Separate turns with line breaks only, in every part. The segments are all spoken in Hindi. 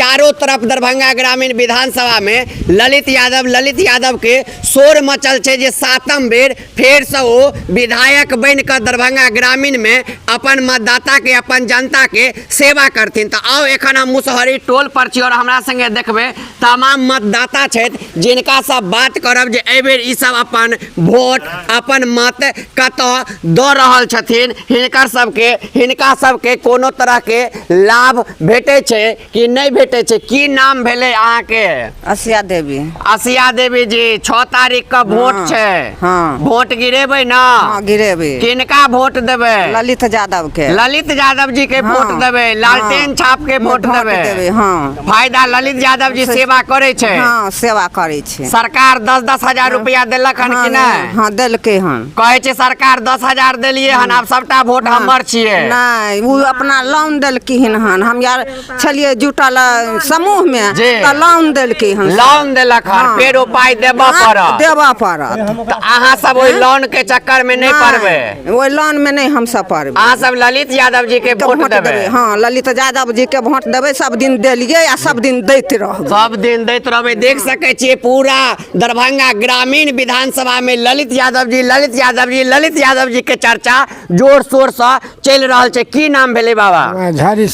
चारों तरफ दरभंगा ग्रामीण विधानसभा में ललित यादव के शोर मचल है जे सातम बेर फेर से वो विधायक बन कर दरभंगा ग्रामीण में अपन मतदाता के अपन जनता के सेवा करथिन। तो आओ एखन हम मुसहरी टोल पर छी और हमरा संगे देखबे तमाम मतदाता छथि जिनका सब बात करब जे एहि बेर ई सब अपन वोट अपन मत कतऽ दऽ रहल छथिन, हिनका सबके कोनो तरह के लाभ भेटे छै कि नहीं भेटे छै। की नाम भेले अहाँ के?
आसिया देवी।
आसिया देवी जी 6 तारीख का वोट छै।
हाँ।
वोट गिरेबै ना?
हाँ, गिरेबै।
किनका वोट देबै?
ललित यादव के।
ललित यादव जी के वोट देबै, लालटेन छाप के वोट देबै।
हाँ।
फायदा ललित यादव जी सेवा करे छै।
हाँ, सेवा करे छै।
सरकार 10-10 हजार रुपया देलक हन कि नहीं?
हाँ, देलकै हन।
कहे छै सरकार 10 हजार देलिए हन, अब सबटा वोट हमर छिए।
नहीं, वो अपना लोन देलखिन हन। हम यार छलिए जुटल समूह में त लोन देलकै हन।
लोन देलक हन, फेर ओ पाई देबा पड़त।
देबा पड़त।
तो अहाँ सब ओइ लोन के चक्कर में नहीं पड़बे।
ओइ लोन में नहीं हम सब पड़बे।
अहाँ सब ललित यादव जी के वोट देबे।
हाँ, ललित यादव जी के वोट देबे। सब दिन देलिए आ सब दिन दैत रहबे।
सब दिन दैत रहबे। देख सके छिए पूरा दरभंगा ग्रामीण विधानसभा में ललित यादव जी के चर्चा जोर शोर से चल रहा है। की नाम भेले बाबा?
झारी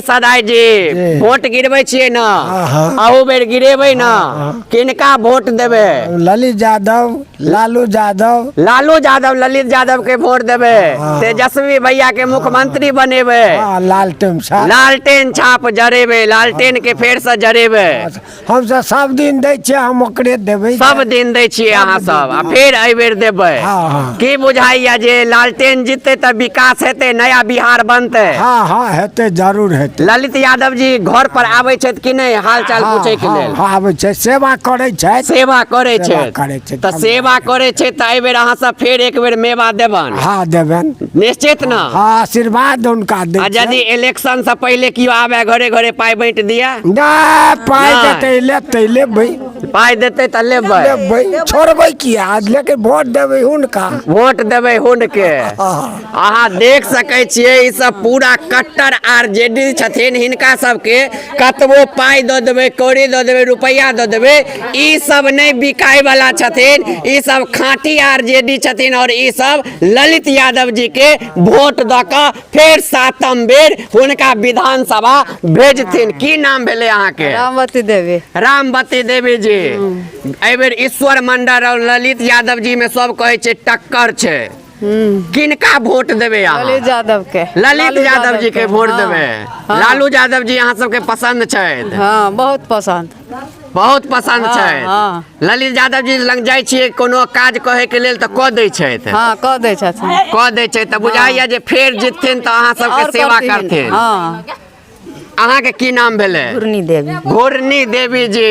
सदाई
जी। वोट गिरबै छिए ना? अहू बेर गिरेबै ना? किनका वोट देबे?
ललित यादव, लालू यादव
ललित यादव के वोट देबे। तेजस्वी भैया के मुख्यमंत्री बनेबे। लालटेन छाप जरेबे, लालटेन के फेर से जरेबे।
हम सब दिन दै छियै, हम ओकरे देबै।
सब दिन दै छियै अहाँ सब, आ फेर एहि बेर देबै। की बुझाइया जे लालटेन जीतते त विकास हेतै, नया बिहार बनतै?
हाँ, हेतै, जरूर हेतै।
ललित यादव जी घर पर आबै छथि कि नहीं हाल चाल पूछे के लेल?
आबै छै, सेवा करै छै।
सेवा करे छै त सेवा करे छै त एहि बेर अहाँ सब फेर एक बेर मेवा देबन?
हाँ, देबन
निश्चित ना?
हाँ, आशीर्वाद उनका दे।
यदि इलेक्शन से पहले कियो आवे घरे घरे पाई बांट दिया?
पाई देतै लेबै।
पाई देतै त लेबै।
छोड़बै किया? लेकिन वोट देबै हुनका।
वोट देबै हुनके। अहाँ देख सकै छियै ई सब पूरा कट्टर आरजेडी छथिन। हिनका सबके कतबो पाई दऽ देबै, कौड़ी दऽ देबै, रुपया दऽ देबै, ई सब नहीं बिकाय वाला छथिन। ई सब खाँटी आरजेडी छथिन और ई सब ललित यादव जी के वोट दऽ कऽ फेर सातम बेर हुनका विधानसभा भेजथिन। की नाम भेले अहाँ के? रामवती देवी जी। एहि बेर ईश्वर मंडल और ललित यादव जी में सब कहे छै टक्कर छै। किनका वोट देबे?
ललित यादव के।
ललित यादव जी के वोट देबे। लालू यादव जी अहाँ सबके पसंद छै?
हाँ, बहुत पसंद
छै। ललित यादव जी लग जाइ छियै कोनो काज कहे के लेल त क दै छथि?
हाँ, क दै छथिन।
त बुझाइया जे फेर जितथिन त अहाँ सबके सेवा करथिन। अहाँ के की नाम भेले? घूर्णी देवी जी।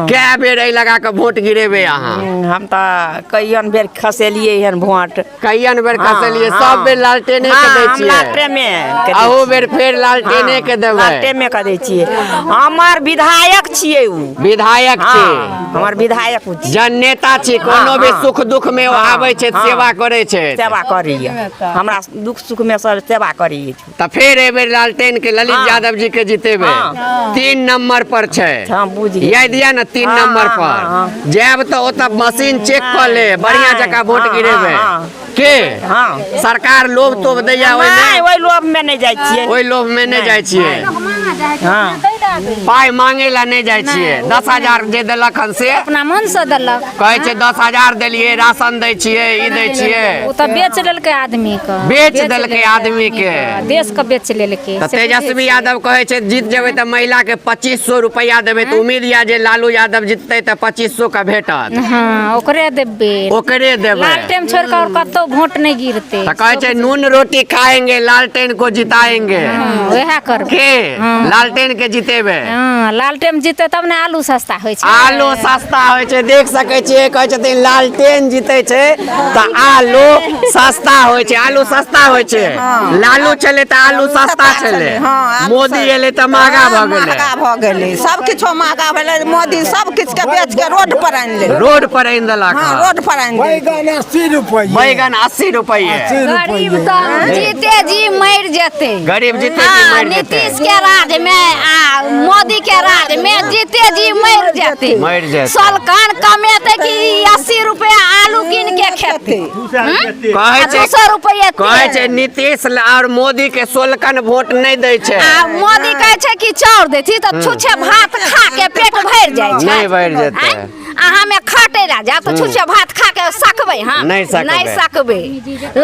कै बेर लगा के वोट गिरेबे अहाँ?
हम त कईयन बेर खसेलिए हन वोट।
सब बेर लालटेने के दै छियै? अहू बेर फेर लालटेने के देबै?
लालटेने के दै छियै। हमर विधायक छियै उ।
विधायक छी?
हमर विधायक
जननेता छी। कोनो भी सुख दुख में आबै छै, सेवा करे छै?
सेवा करिए, हमरा दुख सुख में सब सेवा करिए।
त फेर एहि बेर लालटेन के ललित यादव जी के जीतेबे। 3 नंबर पर छै। याद दिया ना 3 नंबर पर जैब तो ओत मशीन चेक कर ले, बढ़िया जगह वोट गिरेबे। के सरकार लोभ तोभ दैया?
ओइ लोभ में नहीं जाय छियै।
ओइ लोभ में नहीं जाय छियै? पाई मांगे ला नहीं जाय छियै? 10 हजार जे देलक हन से
अपना मन से देलक।
कहे छै 10 हजार देलिए, राशन दै छियै, ई दै छियै।
ओ त बेच लेलकै आदमी के।
बेच देलकै आदमी के?
देश के बेच लेलकै।
तेजस्वी यादव कहे छै जीत जेबै त महिला के 2500 रुपया देबै। त उम्मीद या जे लालू यादव जीतते त 2500 का भेटत?
हाँ, ओकरे देबे।
लालटेन
छोड़ कर कतो वोट नहीं गिरते।
त कहे छै नून रोटी खाएंगे, लालटेन को जिताएंगे।
वह कर
के लालटेन के जीतेबे?
लालटेन जीते तब ने आलू सस्ता होय छै।
आलू सस्ता होय छै। देख सकै छियै कहे छथिन लालटेन जीते छै त आलू सस्ता होय छै। आलू सस्ता होय छै। लालू चले त आलू सस्ता चले। मोदी एले त महंगा भ गेले।
सब किछ महंगा भेले। मोदी सब किछ के बेच के रोड पर आन ले।
रोड पर आन देलक।
रोड पर आन दे।
बैगन 80 रुपए।
बैगन 80 रुपए।
गरीब त जीते जी मर जेते।
गरीब जीते जी मर जेते।
नीतीश के राज में
मोदी के राज में जीते जी मर जाते
मर जाते।
सलकान कमेते कि 80 रुपया आलू कीन के खेते
कहै छै
200 रुपया
कहै छै नीतीश और मोदी के सोलकन वोट नहीं दै छै
आ मोदी कहे छै कि चाउर देती तो छुछे भात खा के पेट भर जाए छै
नहीं भर जेतै
आँय? अहाँ में खटे राजा तो छुछे भात खा के सकबै हाँ
नहीं सकबै।
नहीं सकबै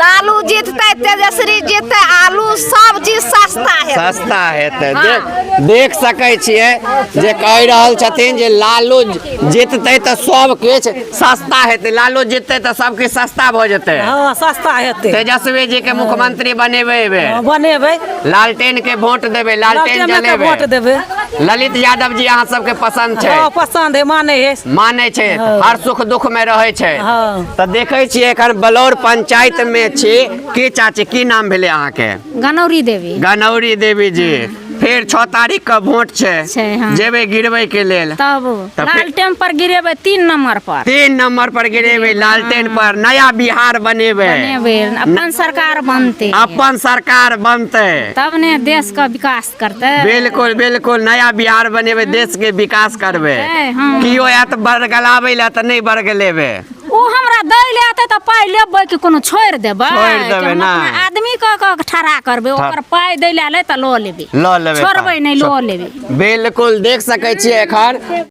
लालू जीतते तेजस्वी जीतते आलू सब चीज सस्ता है
सस्ता हेतै
हाँ।
देख सकै छियै जे कहि रहल छथिन जे लालू जीततै तऽ सब किछु सस्ता हेतै लालू जीततै तऽ सब किछु सस्ता भऽ जेतै
हाँ सस्ता हेतै
तेजस्वी जी के मुख्यमंत्री बनेबै एहि बेर
बनेबै
लालटेन के वोट देबै लालटेन
लालटेन के
जलेबै
वोट देबै
ललित यादव जी अहाँ सबके पसंद छै
हाँ पसंद है माने है
मानै छै हर सुख दुख में रहै छै
हाँ।
तऽ देखै छियै एखन बलौर पंचायत में छी की चाची की नाम भेलै अहाँके
गनौरी देवी
गनौरी देवी जी फिर 6 तारीख का वोट
छै, हाँ।
जेबै गिरबै के लेल
तब
तऽ फिर-
लालटेन पर गिरेबै 3 नंबर पर
3 नंबर पर गिरेबै लालटेन पर नया बिहार बनेबै
बनेबै अपन सरकार बनते
अपन सरकार बनतै
तब ने देश का विकास करते
बिल्कुल बिल्कुल नया बिहार बनेबै देश के विकास करबै
हाँ।
कियो आयत बरगलाबै लए तऽ नहीं बरगलेबै
ओ हमरा दै ले आते तऽ पाइ लेबै कि कोनो छोड़ि देबै
छोड़ि देबै,
कि हम
नहि।
अपना आदमी के ठड़ा करबै ओकर पाइ दै ले आले तऽ लऽ लेबै
लऽ लेबै
छोड़बै नहीं लऽ लेबै
बिल्कुल देख सकै छियै एखन